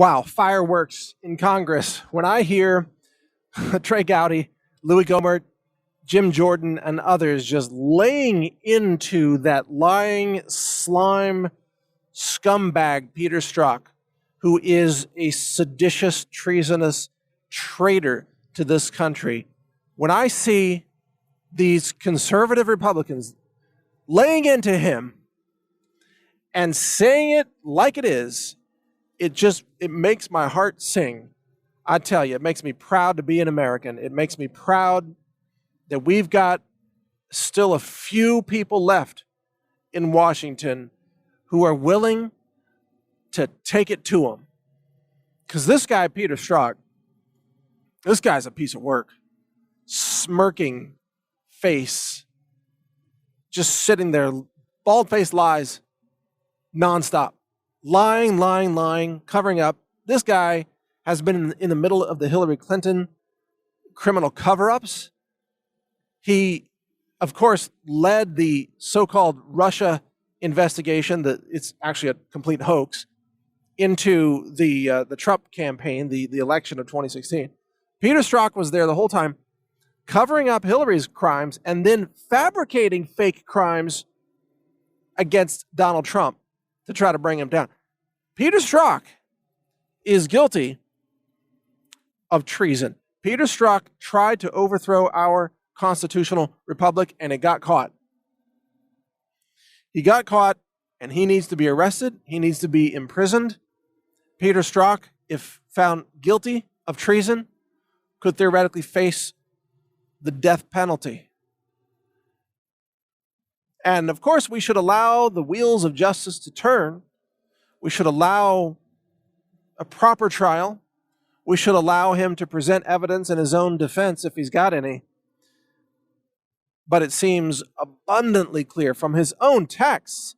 Wow, fireworks in Congress. When I hear Trey Gowdy, Louis Gohmert, Jim Jordan, and others just laying into that lying slime scumbag, Peter Strzok, who is a seditious, treasonous traitor to this country. When I see these conservative Republicans laying into him and saying it like it is, it makes my heart sing. I tell you, it makes me proud to be an American. It makes me proud that we've got still a few people left in Washington who are willing to take it to them. Because this guy, Peter Strzok, this guy's a piece of work. Smirking face, just sitting there, bald-faced lies, nonstop. Lying, covering up. This guy has been in the middle of the Hillary Clinton criminal cover-ups. He, of course, led the so-called Russia investigation, that it's actually a complete hoax, into the Trump campaign, the election of 2016. Peter Strzok was there the whole time, covering up Hillary's crimes and then fabricating fake crimes against Donald Trump to try to bring him down. Peter Strzok is guilty of treason. Peter Strzok tried to overthrow our constitutional republic, and it got caught. He got caught, and he needs to be arrested. He needs to be imprisoned. Peter Strzok, if found guilty of treason, could theoretically face the death penalty. And of course, we should allow the wheels of justice to turn. We should allow a proper trial. We should allow him to present evidence in his own defense if he's got any. But it seems abundantly clear from his own texts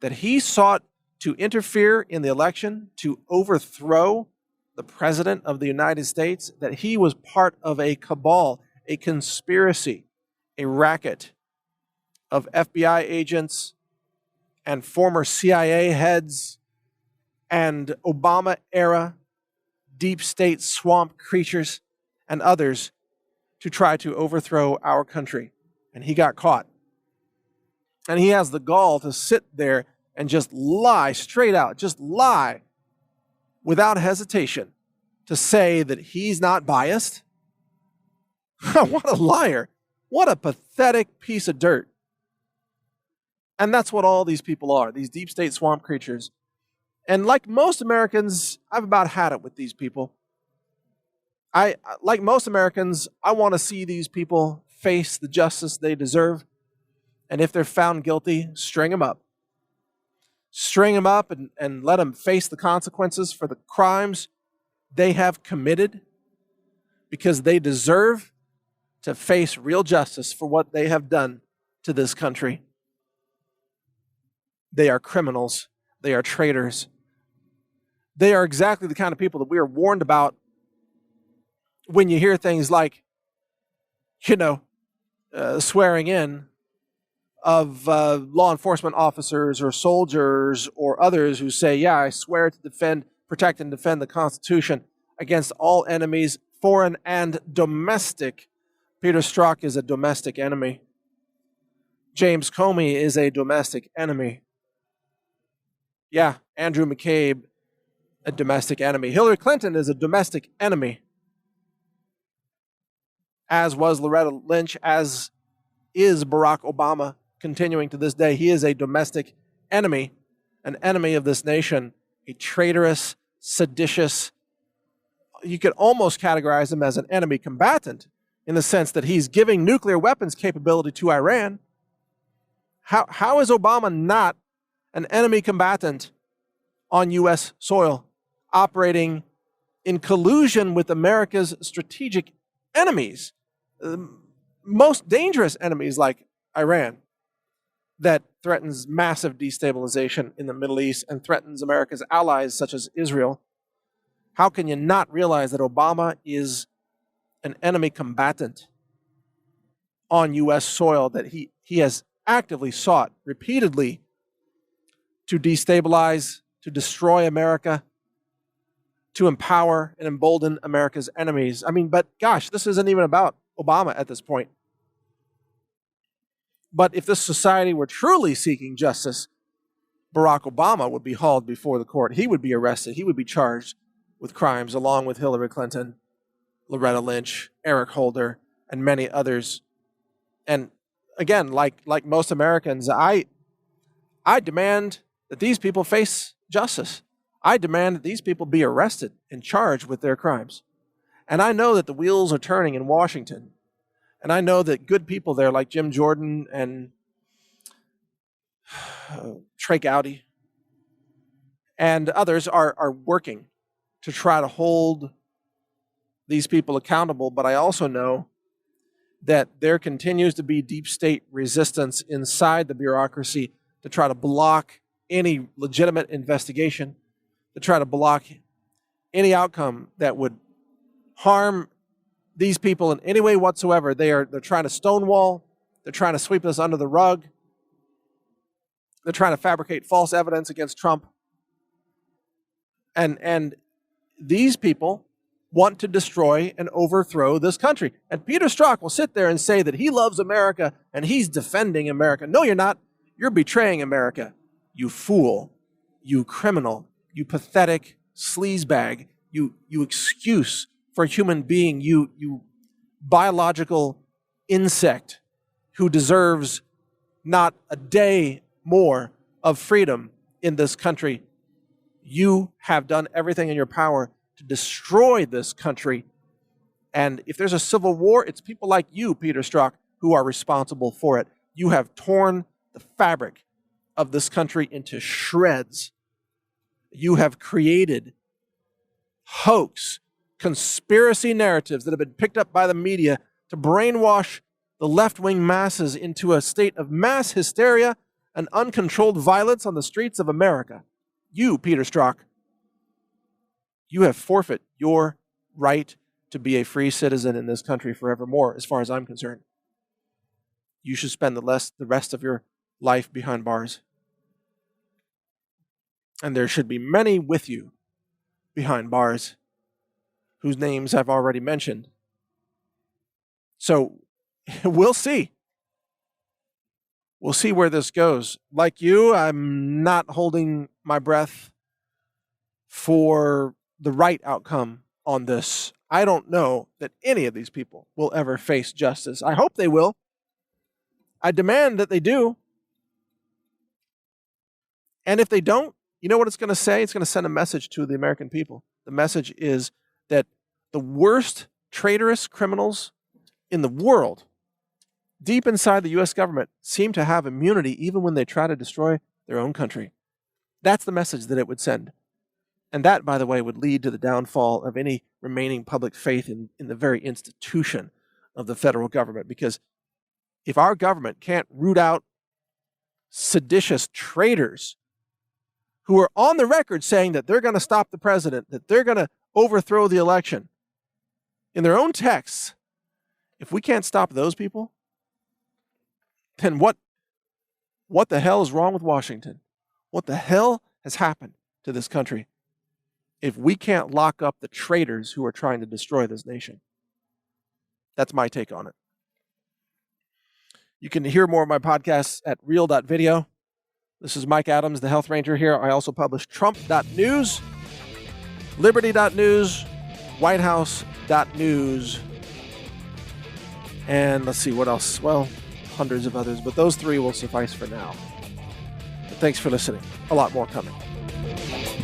that he sought to interfere in the election, to overthrow the President of the United States, that he was part of a cabal, a conspiracy, a racket of FBI agents and former CIA heads and Obama-era deep state swamp creatures and others to try to overthrow our country. And he got caught. And he has the gall to sit there and just lie straight out, just lie without hesitation to say that he's not biased. What a liar. What a pathetic piece of dirt. And that's what all these people are, these deep state swamp creatures. And like most Americans, I've about had it with these people. Like most Americans, I want to see these people face the justice they deserve. And if they're found guilty, string them up. String them up and let them face the consequences for the crimes they have committed, because they deserve to face real justice for what they have done to this country. They are criminals. They are traitors. They are exactly the kind of people that we are warned about when you hear things like, swearing in of law enforcement officers or soldiers or others who say, yeah, I swear to defend, protect, and defend the Constitution against all enemies, foreign and domestic. Peter Strzok is a domestic enemy. James Comey is a domestic enemy. Yeah, Andrew McCabe, a domestic enemy. Hillary Clinton is a domestic enemy, as was Loretta Lynch, as is Barack Obama, continuing to this day. He is a domestic enemy, an enemy of this nation, a traitorous, seditious, you could almost categorize him as an enemy combatant in the sense that he's giving nuclear weapons capability to Iran. How is Obama not an enemy combatant on U.S. soil, operating in collusion with America's strategic enemies, most dangerous enemies like Iran, that threatens massive destabilization in the Middle East and threatens America's allies such as Israel? How can you not realize that Obama is an enemy combatant on U.S. soil, that he has actively sought repeatedly to destabilize, to destroy America, to empower and embolden America's enemies. I mean, but gosh, this isn't even about Obama at this point. But if this society were truly seeking justice, Barack Obama would be hauled before the court. He would be arrested. He would be charged with crimes along with Hillary Clinton, Loretta Lynch, Eric Holder, and many others. And again, like most Americans, I demand that these people face justice. I demand that these people be arrested and charged with their crimes. And I know that the wheels are turning in Washington. And I know that good people there like Jim Jordan and Trey Gowdy and others are working to try to hold these people accountable. But I also know that there continues to be deep state resistance inside the bureaucracy to try to block any legitimate investigation, to try to block any outcome that would harm these people in any way whatsoever. They're trying to stonewall. They're trying to sweep this under the rug. They're trying to fabricate false evidence against Trump. And these people want to destroy and overthrow this country. And Peter Strzok will sit there and say that he loves America and he's defending America. No, you're not. You're betraying America. You fool. You criminal. You pathetic sleazebag. You excuse for a human being. You biological insect who deserves not a day more of freedom in this country. You have done everything in your power to destroy this country. And if there's a civil war, it's people like you, Peter Strzok, who are responsible for it. You have torn the fabric of this country into shreds. You have created hoax, conspiracy narratives that have been picked up by the media to brainwash the left-wing masses into a state of mass hysteria and uncontrolled violence on the streets of America. You, Peter Strzok, you have forfeit your right to be a free citizen in this country forevermore, as far as I'm concerned. You should spend the rest of your life behind bars. And there should be many with you behind bars whose names I've already mentioned. So we'll see. We'll see where this goes. Like you, I'm not holding my breath for the right outcome on this. I don't know that any of these people will ever face justice. I hope they will. I demand that they do. And if they don't, you know what it's going to say? It's going to send a message to the American people. The message is that the worst traitorous criminals in the world, deep inside the U.S. government, seem to have immunity even when they try to destroy their own country. That's the message that it would send. And that, by the way, would lead to the downfall of any remaining public faith in the very institution of the federal government. Because if our government can't root out seditious traitors who are on the record saying that they're going to stop the president, that they're going to overthrow the election, in their own texts, if we can't stop those people, then what the hell is wrong with Washington? What the hell has happened to this country if we can't lock up the traitors who are trying to destroy this nation? That's my take on it. You can hear more of my podcasts at real.video. This is Mike Adams, the Health Ranger here. I also publish Trump.news, Liberty.news, Whitehouse.news, and let's see what else. Well, hundreds of others, but those three will suffice for now. But thanks for listening. A lot more coming.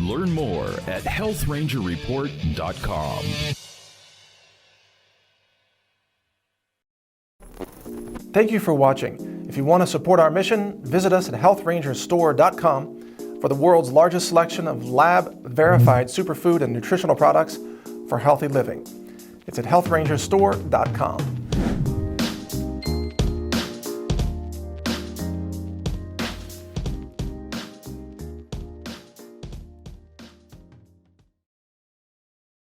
Learn more at healthrangerreport.com. Thank you for watching. If you want to support our mission, visit us at healthrangerstore.com for the world's largest selection of lab-verified superfood and nutritional products for healthy living. It's at healthrangerstore.com.